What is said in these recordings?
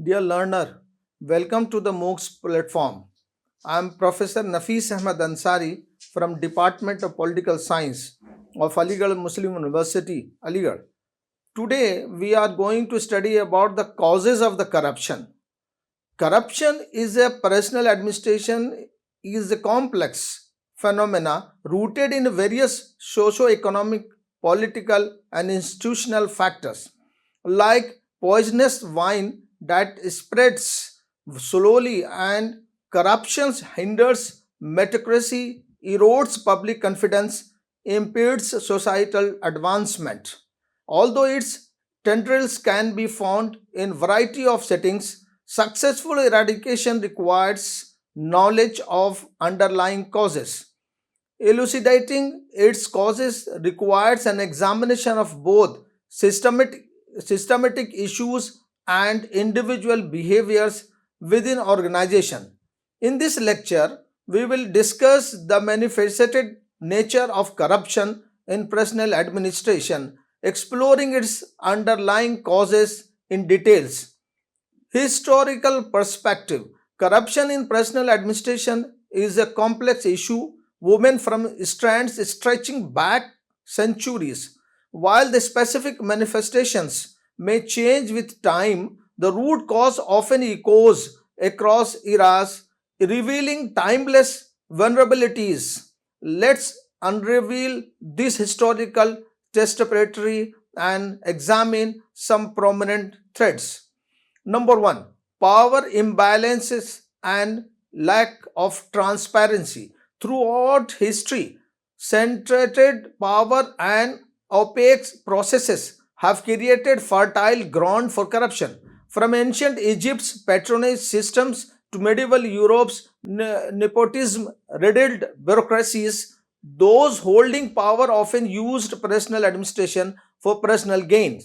Dear learner, welcome to the MOOCs platform. I am Professor Nafis Ahmed Ansari from Department of Political Science of Aligarh Muslim University, Aligarh. Today we are going to study about the causes of the corruption. Corruption is a personal administration is a complex phenomena rooted in various socio-economic, political and institutional factors like poisonous wine that spreads slowly and corruption hinders meritocracy, erodes public confidence, impedes societal advancement. Although its tendrils can be found in variety of settings, successful eradication requires knowledge of underlying causes. Elucidating its causes requires an examination of both systematic issues and individual behaviors within organization. In this lecture, we will discuss the manifested nature of corruption in personal administration, exploring its underlying causes in details. Historical perspective. Corruption in personal administration is a complex issue woven from strands stretching back centuries. While the specific manifestations may change with time, the root cause often echoes across eras, revealing timeless vulnerabilities. Let's unreveal this historical testimony and examine some prominent threads. Number one, power imbalances and lack of transparency. Throughout history, centered power and opaque processes have created fertile ground for corruption. From ancient Egypt's patronage systems to medieval Europe's nepotism riddled bureaucracies, those holding power often used personal administration for personal gain.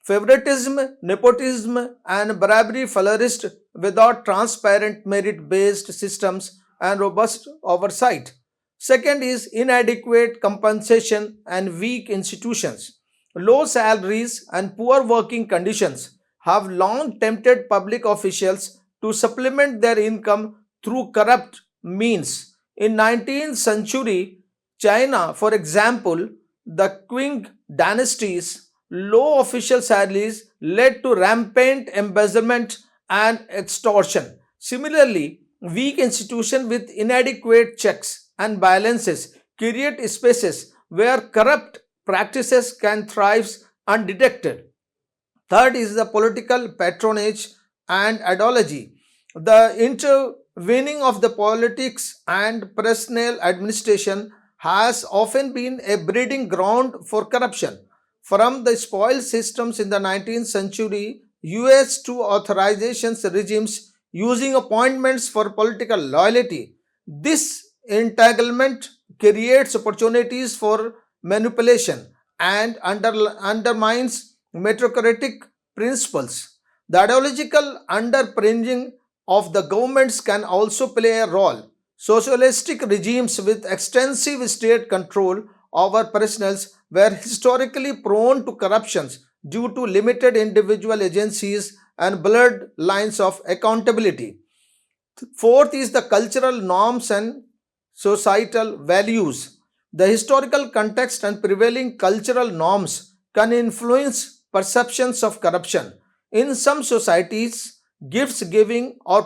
Favoritism, nepotism, and bribery flourished without transparent merit based systems and robust oversight. Second is inadequate compensation and weak institutions. Low salaries and poor working conditions have long tempted public officials to supplement their income through corrupt means. In 19th century China, for example, the Qing dynasties low official salaries led to rampant embezzlement and extortion. Similarly, weak institutions with inadequate checks and balances create spaces where corrupt practices can thrive undetected. Third is the political patronage and ideology. The intervening of the politics and personal administration has often been a breeding ground for corruption. From the spoil systems in the 19th century US to authorizations regimes using appointments for political loyalty, this entanglement creates opportunities for manipulation and undermines meritocratic principles. The ideological underpinning of the governments can also play a role. Socialistic regimes with extensive state control over personals were historically prone to corruptions due to limited individual agencies and blurred lines of accountability. Fourth is the cultural norms and societal values. The historical context and prevailing cultural norms can influence perceptions of corruption. In some societies, gifts giving or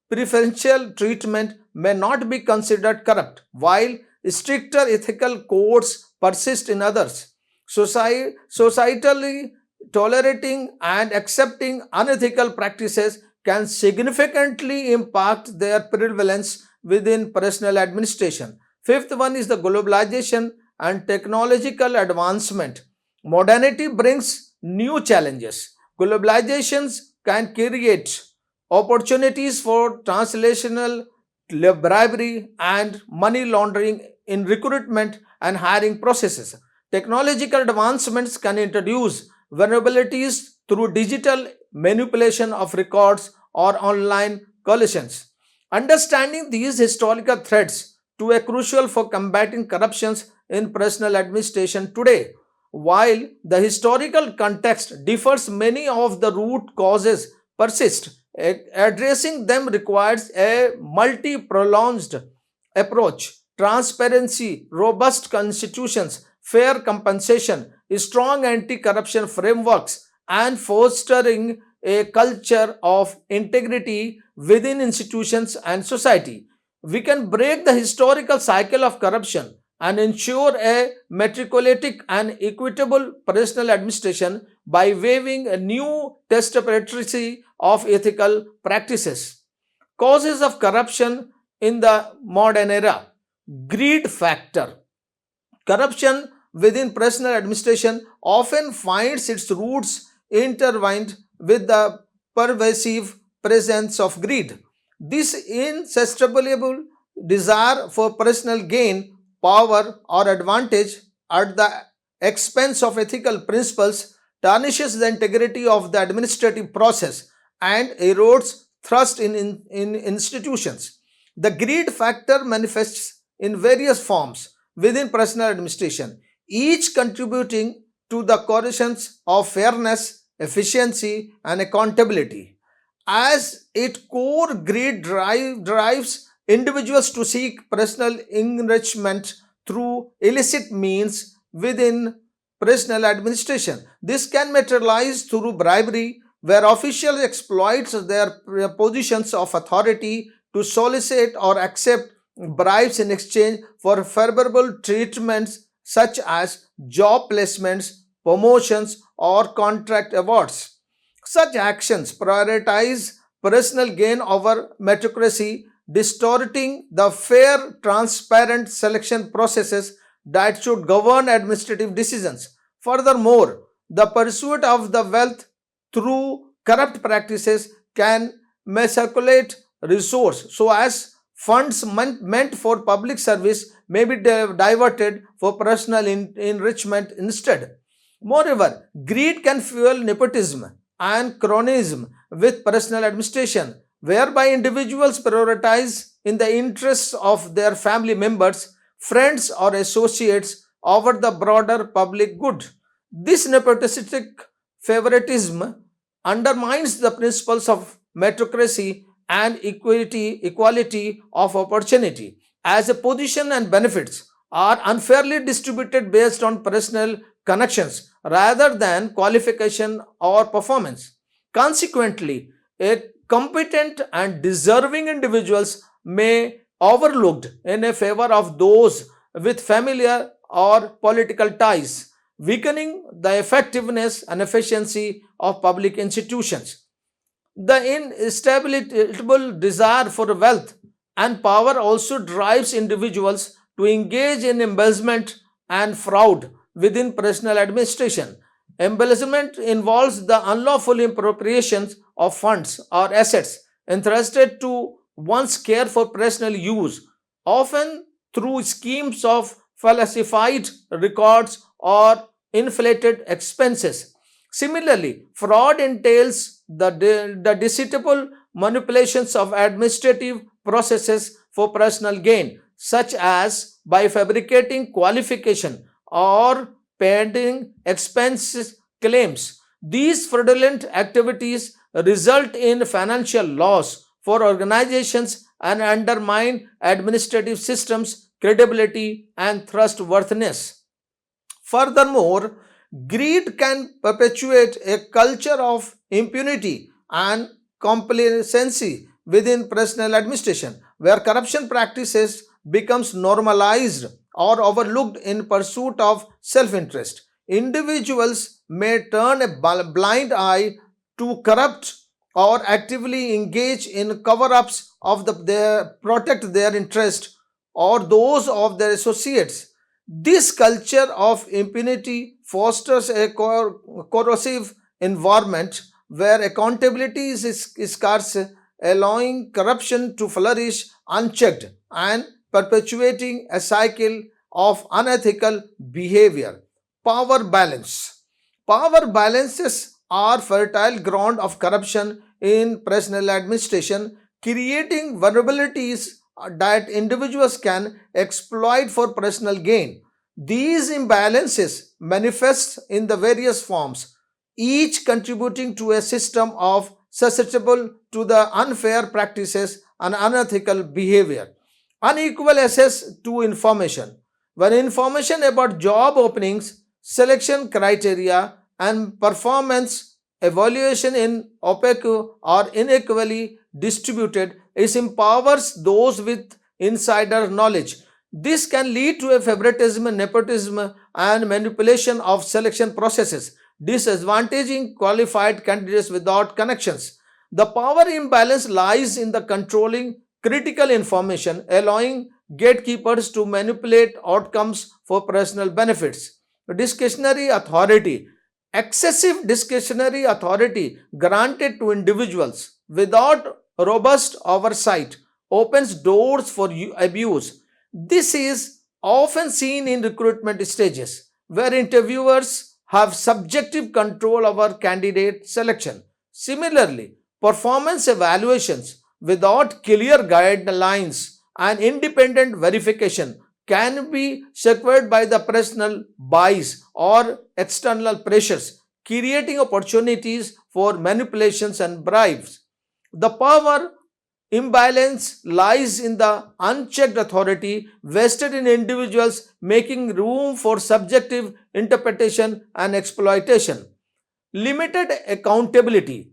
preferential treatment may not be considered corrupt, while stricter ethical codes persist in others. Societally tolerating and accepting unethical practices can significantly impact their prevalence within personal administration. Fifth one is the globalization and technological advancement. Modernity brings new challenges. Globalizations can create opportunities for translational bribery and money laundering in recruitment and hiring processes. Technological advancements can introduce vulnerabilities through digital manipulation of records or online collisions. Understanding these historical threats to a crucial for combating corruptions in personal administration today. While the historical context differs, many of the root causes persist. Addressing them requires a multi-pronged approach: transparency, robust constitutions, fair compensation, strong anti-corruption frameworks, and fostering a culture of integrity within institutions and society. We can break the historical cycle of corruption and ensure a metriculatic and equitable personal administration by waiving a new testability of ethical practices. Causes of corruption in the modern era: greed factor. Corruption within personal administration often finds its roots intertwined with the pervasive presence of greed. This insatiable desire for personal gain, power, or advantage at the expense of ethical principles tarnishes the integrity of the administrative process and erodes trust in institutions. The greed factor manifests in various forms within personal administration, each contributing to the correlations of fairness, efficiency, and accountability. As its core, greed drives individuals to seek personal enrichment through illicit means within personal administration. This can materialize through bribery, where officials exploit their positions of authority to solicit or accept bribes in exchange for favorable treatments such as job placements, promotions, or contract awards. Such actions prioritize personal gain over meritocracy, distorting the fair, transparent selection processes that should govern administrative decisions. Furthermore, the pursuit of the wealth through corrupt practices can miscalculate resource so as funds meant for public service may be diverted for personal enrichment instead. Moreover, greed can fuel nepotism and cronyism with personal administration, whereby individuals prioritize in the interests of their family members, friends, or associates over the broader public good. This nepotistic favoritism undermines the principles of meritocracy and equality of opportunity, as a position and benefits are unfairly distributed based on personal connections rather than qualification or performance. Consequently, a competent and deserving individuals may overlooked in a favor of those with familiar or political ties, weakening the effectiveness and efficiency of public institutions. The insatiable desire for wealth and power also drives individuals to engage in embezzlement and fraud within personal administration. Embezzlement involves the unlawful appropriation of funds or assets entrusted to one's care for personal use, often through schemes of falsified records or inflated expenses. Similarly, fraud entails the deceitful manipulations of administrative processes for personal gain, such as by fabricating qualification or pending expenses claims. These fraudulent activities result in financial loss for organizations and undermine administrative systems' credibility and trustworthiness. Furthermore, greed can perpetuate a culture of impunity and complacency within personal administration, where corruption practices becomes normalized or overlooked in pursuit of self-interest. Individuals may turn a blind eye to corrupt or actively engage in cover-ups of their protect their interest or those of their associates. This culture of impunity fosters a corrosive environment where accountability is scarce, allowing corruption to flourish unchecked and perpetuating a cycle of unethical behavior. Power balance. Power balances are fertile ground of corruption in personal administration, creating vulnerabilities that individuals can exploit for personal gain. These imbalances manifest in the various forms, each contributing to a system of susceptible to the unfair practices and unethical behavior. Unequal access to information. When information about job openings, selection criteria, and performance evaluation in opaque or unequally distributed, it empowers those with insider knowledge. This can lead to a favoritism, nepotism, and manipulation of selection processes, disadvantaging qualified candidates without connections. The power imbalance lies in the controlling critical information, allowing gatekeepers to manipulate outcomes for personal benefits. Discretionary authority. Excessive discretionary authority granted to individuals without robust oversight opens doors for abuse. This is often seen in recruitment stages where interviewers have subjective control over candidate selection. Similarly, performance evaluations without clear guidelines and independent verification can be secured by the personal bias or external pressures, creating opportunities for manipulations and bribes. The power imbalance lies in the unchecked authority vested in individuals, making room for subjective interpretation and exploitation. Limited accountability.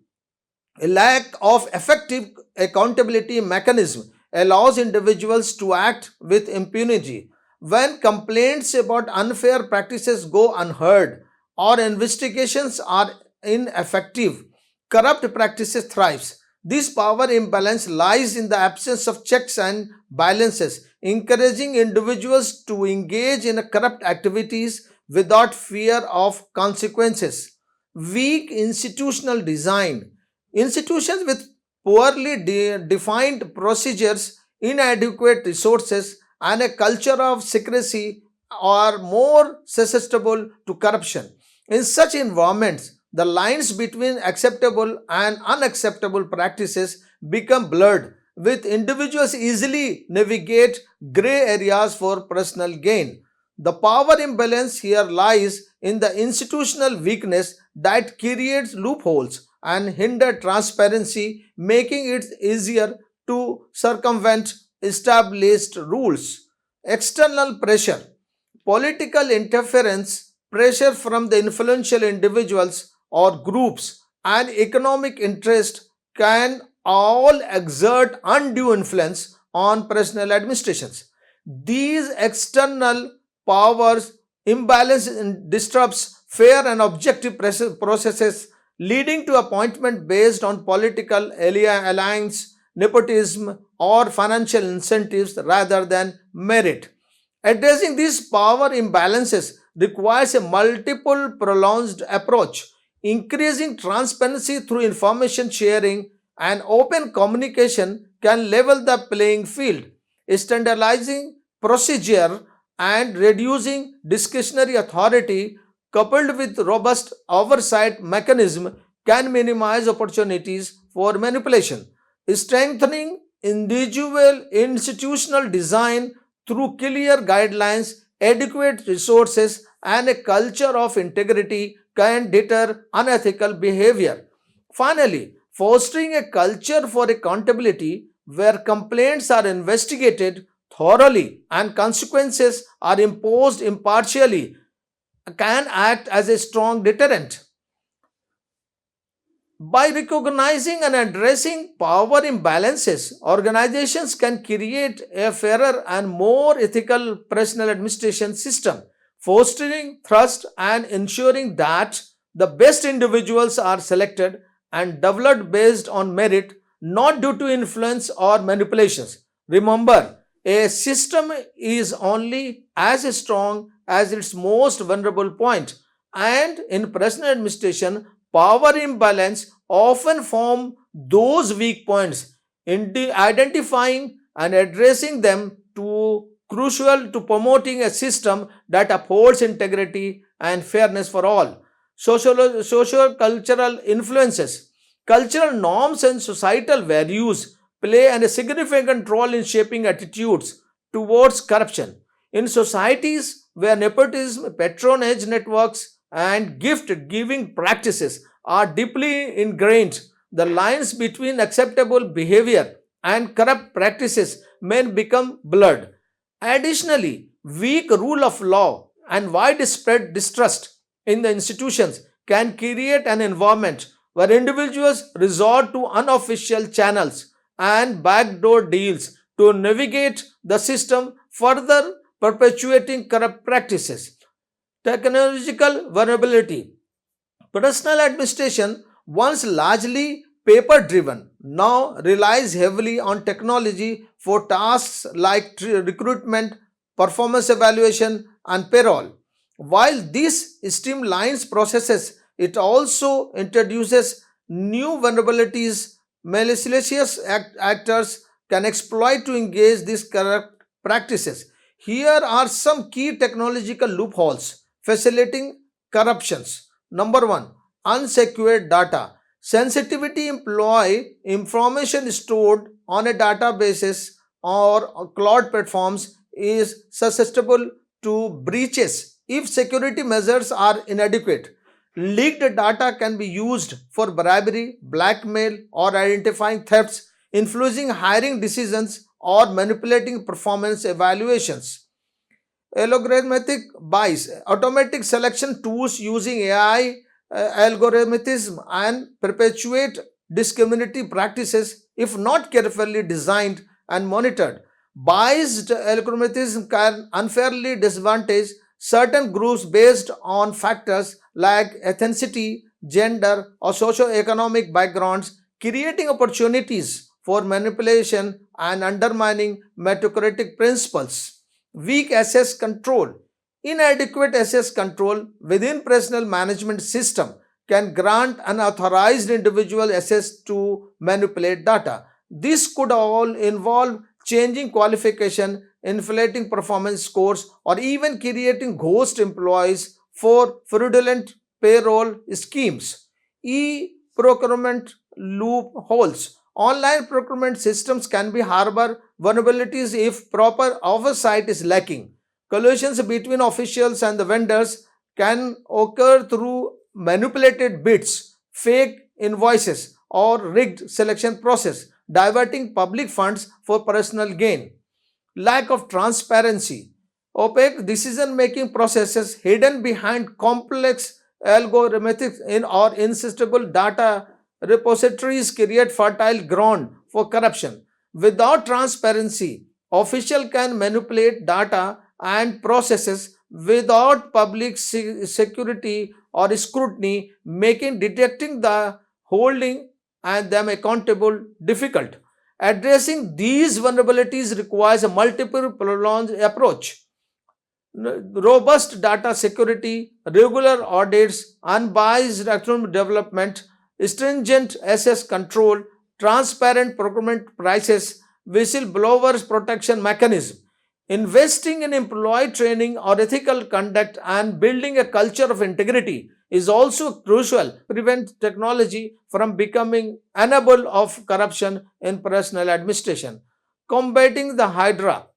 A lack of effective accountability mechanism allows individuals to act with impunity. When complaints about unfair practices go unheard or investigations are ineffective, corrupt practices thrives. This power imbalance lies in the absence of checks and balances, encouraging individuals to engage in corrupt activities without fear of consequences. Weak institutional design. Institutions with poorly defined procedures, inadequate resources, and a culture of secrecy are more susceptible to corruption. In such environments, the lines between acceptable and unacceptable practices become blurred, with individuals easily navigate gray areas for personal gain. The power imbalance here lies in the institutional weakness that creates loopholes and hinder transparency, making it easier to circumvent established rules. External pressure, political interference, pressure from the influential individuals or groups, and economic interest can all exert undue influence on personal administrations. These external powers imbalance disrupts fair and objective processes, leading to appointment based on political alliance, nepotism, or financial incentives rather than merit. Addressing these power imbalances requires a multiple prolonged approach. Increasing transparency through information sharing and open communication can level the playing field. Standardizing procedure and reducing discretionary authority coupled with robust oversight mechanism can minimize opportunities for manipulation. Strengthening individual institutional design through clear guidelines, adequate resources, and a culture of integrity can deter unethical behavior. Finally, fostering a culture for accountability where complaints are investigated thoroughly and consequences are imposed impartially can act as a strong deterrent. By recognizing and addressing power imbalances, organizations can create a fairer and more ethical personal administration system, fostering trust and ensuring that the best individuals are selected and developed based on merit, not due to influence or manipulations. Remember, a system is only as strong as its most vulnerable point, and in personal administration, power imbalance often form those weak points. Identifying and addressing them to crucial to promoting a system that upholds integrity and fairness for all. Social cultural influences, cultural norms and societal values play a significant role in shaping attitudes towards corruption. In societies where nepotism, patronage networks, and gift giving practices are deeply ingrained, the lines between acceptable behavior and corrupt practices may become blurred. Additionally, weak rule of law and widespread distrust in the institutions can create an environment where individuals resort to unofficial channels and backdoor deals to navigate the system, further perpetuating corrupt practices. Technological vulnerability. Personal administration, once largely paper driven, now relies heavily on technology for tasks like recruitment, performance evaluation, and payroll. While this streamlines processes, it also introduces new vulnerabilities. Malicious actors can exploit to engage these corrupt practices. Here are some key technological loopholes facilitating corruptions. Number one, unsecured data. Sensitivity employ information stored on a databases or cloud platforms is susceptible to breaches if security measures are inadequate. Leaked data can be used for bribery, blackmail, or identifying thefts, influencing hiring decisions or manipulating performance evaluations. Algorithmic bias, automatic selection tools using AI algorithms and perpetuate discriminatory practices if not carefully designed and monitored. Biased algorithms can unfairly disadvantage certain groups based on factors like ethnicity, gender, or socio-economic backgrounds, creating opportunities for manipulation and undermining meritocratic principles. Weak access control. Inadequate access control within personal management system can grant unauthorized individual access to manipulate data. This could all involve changing qualification, inflating performance scores, or even creating ghost employees for fraudulent payroll schemes. E-procurement loopholes. Online procurement systems can be harbor vulnerabilities if proper oversight is lacking. Collusions between officials and the vendors can occur through manipulated bids, fake invoices, or rigged selection process, diverting public funds for personal gain. Lack of transparency. Opaque decision making processes hidden behind complex algorithmic or insistible data repositories create fertile ground for corruption. Without transparency, official can manipulate data and processes without public security or scrutiny, making detecting the holding and them accountable difficult. Addressing these vulnerabilities requires a multiple prolonged approach. Robust data security, regular audits, unbiased economic development, stringent access control, transparent procurement prices, whistleblowers protection mechanism. Investing in employee training or ethical conduct and building a culture of integrity is also crucial to prevent technology from becoming enable of corruption in personal administration. Combating the Hydra.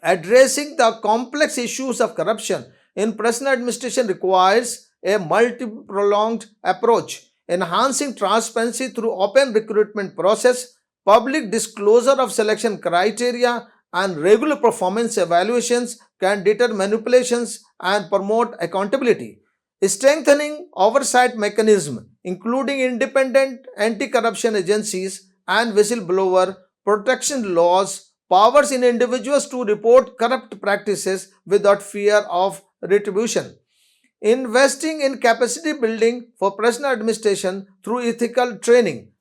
Addressing the complex issues of corruption in personal administration requires a multi-pronged approach. Enhancing transparency through open recruitment process, public disclosure of selection criteria, and regular performance evaluations can deter manipulations and promote accountability. Strengthening oversight mechanism, including independent anti-corruption agencies and whistleblower protection laws, powers in individuals to report corrupt practices without fear of retribution. Investing in capacity building for personal administration through ethical training,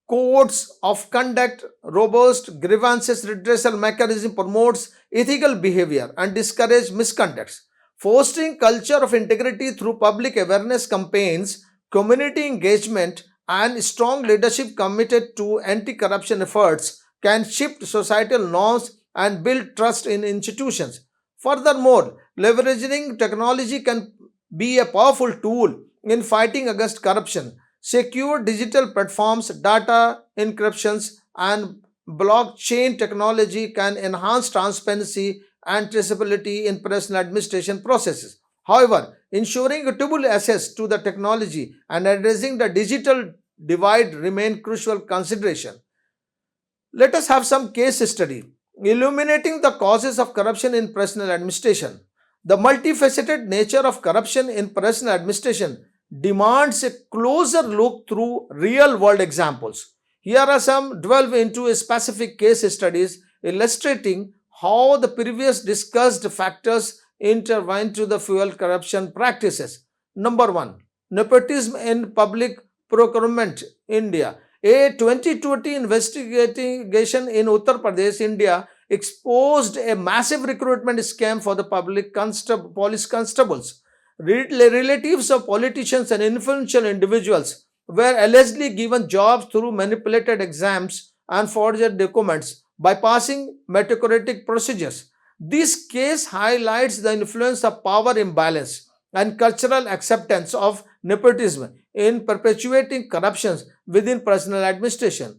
codes of conduct, robust grievances redressal mechanism promotes ethical behavior and discourage misconducts. Fostering culture of integrity through public awareness campaigns, community engagement, and strong leadership committed to anti-corruption efforts can shift societal norms and build trust in institutions. Furthermore, leveraging technology can be a powerful tool in fighting against corruption. Secure digital platforms, data encryptions, and blockchain technology can enhance transparency and traceability in personal administration processes. However, ensuring equitable access to the technology and addressing the digital divide remain crucial consideration. Let us have some case study illuminating the causes of corruption in personal administration. The multifaceted nature of corruption in personal administration demands a closer look through real world examples. Here are some delve into specific case studies illustrating how the previous discussed factors intertwine to the fuel corruption practices. Number 1. Nepotism in public procurement, India. A 2020 investigation in Uttar Pradesh, India exposed a massive recruitment scam for the police constables. Relatives of politicians and influential individuals were allegedly given jobs through manipulated exams and forged documents, bypassing meritocratic procedures. This case highlights the influence of power imbalance and cultural acceptance of nepotism in perpetuating corruptions within personal administration.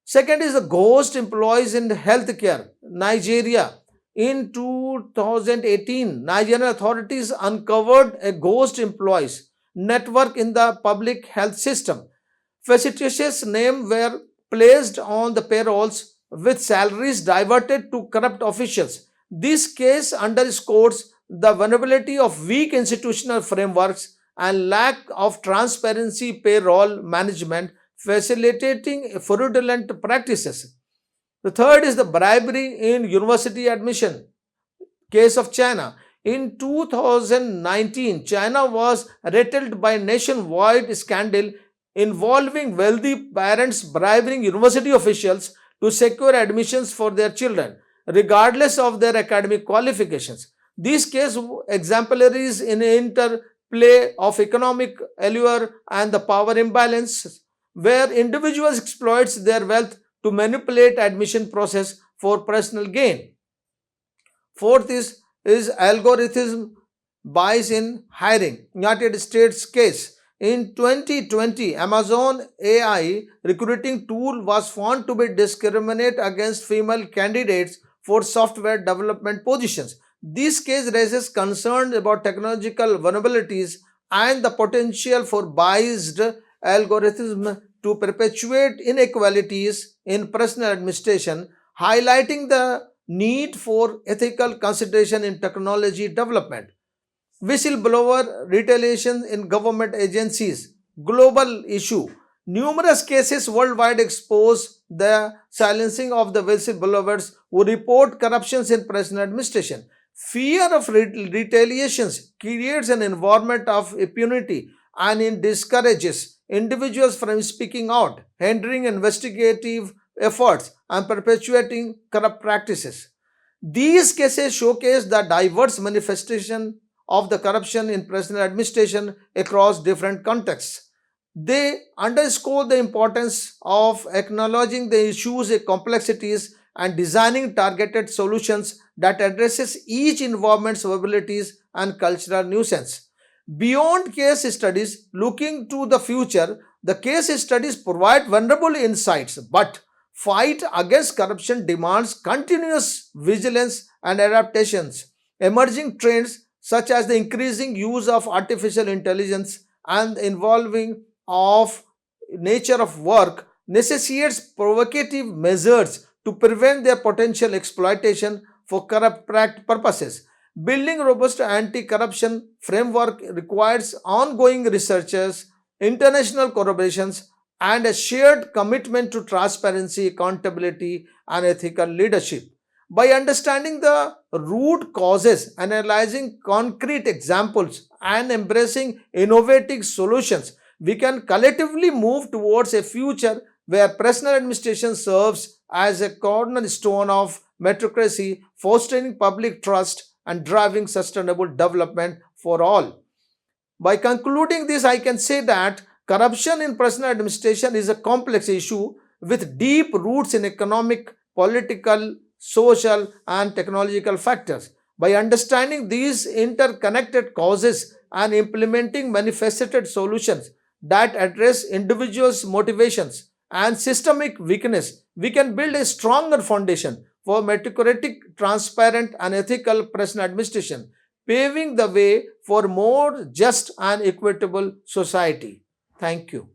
Second is the ghost employees in healthcare. Nigeria. In 2018, Nigerian authorities uncovered a ghost employees network in the public health system. Fictitious names were placed on the payrolls with salaries diverted to corrupt officials. This case underscores the vulnerability of weak institutional frameworks and lack of transparency payroll management facilitating fraudulent practices. The third is the bribery in university admission. Case of China. In 2019, China was rattled by a nationwide scandal involving wealthy parents bribing university officials to secure admissions for their children, regardless of their academic qualifications. These case exemplaries in interplay of economic allure and the power imbalance, where individuals exploits their wealth to manipulate admission process for personal gain. Fourth is algorithm bias in hiring. United States case. In 2020, Amazon AI recruiting tool was found to be discriminate against female candidates for software development positions. This case raises concerns about technological vulnerabilities and the potential for biased algorithms to perpetuate inequalities in personal administration, highlighting the need for ethical consideration in technology development. Whistleblower retaliation in government agencies, global issue. Numerous cases worldwide expose the silencing of the whistleblowers who report corruptions in personal administration. Fear of retaliations creates an environment of impunity and it discourages individuals from speaking out, hindering investigative efforts, and perpetuating corrupt practices. These cases showcase the diverse manifestation of the corruption in personal administration across different contexts. They underscore the importance of acknowledging the issues and complexities and designing targeted solutions that addresses each environment's vulnerabilities and cultural nuisance. Beyond case studies, looking to the future, the case studies provide vulnerable insights, but fight against corruption demands continuous vigilance and adaptations. Emerging trends such as the increasing use of artificial intelligence and involving of nature of work necessitates provocative measures to prevent their potential exploitation for corrupt purposes. Building robust anti-corruption framework requires ongoing researches, international collaborations, and a shared commitment to transparency, accountability, and ethical leadership. By understanding the root causes, analyzing concrete examples, and embracing innovative solutions, we can collectively move towards a future where personal administration serves as a cornerstone of meritocracy, fostering public trust and driving sustainable development for all. By concluding this, I can say that corruption in personal administration is a complex issue with deep roots in economic, political, social, and technological factors. By understanding these interconnected causes and implementing manifested solutions that address individuals' motivations and systemic weakness, we can build a stronger foundation for meritocratic, transparent, and ethical personal administration, paving the way for more just and equitable society. Thank you.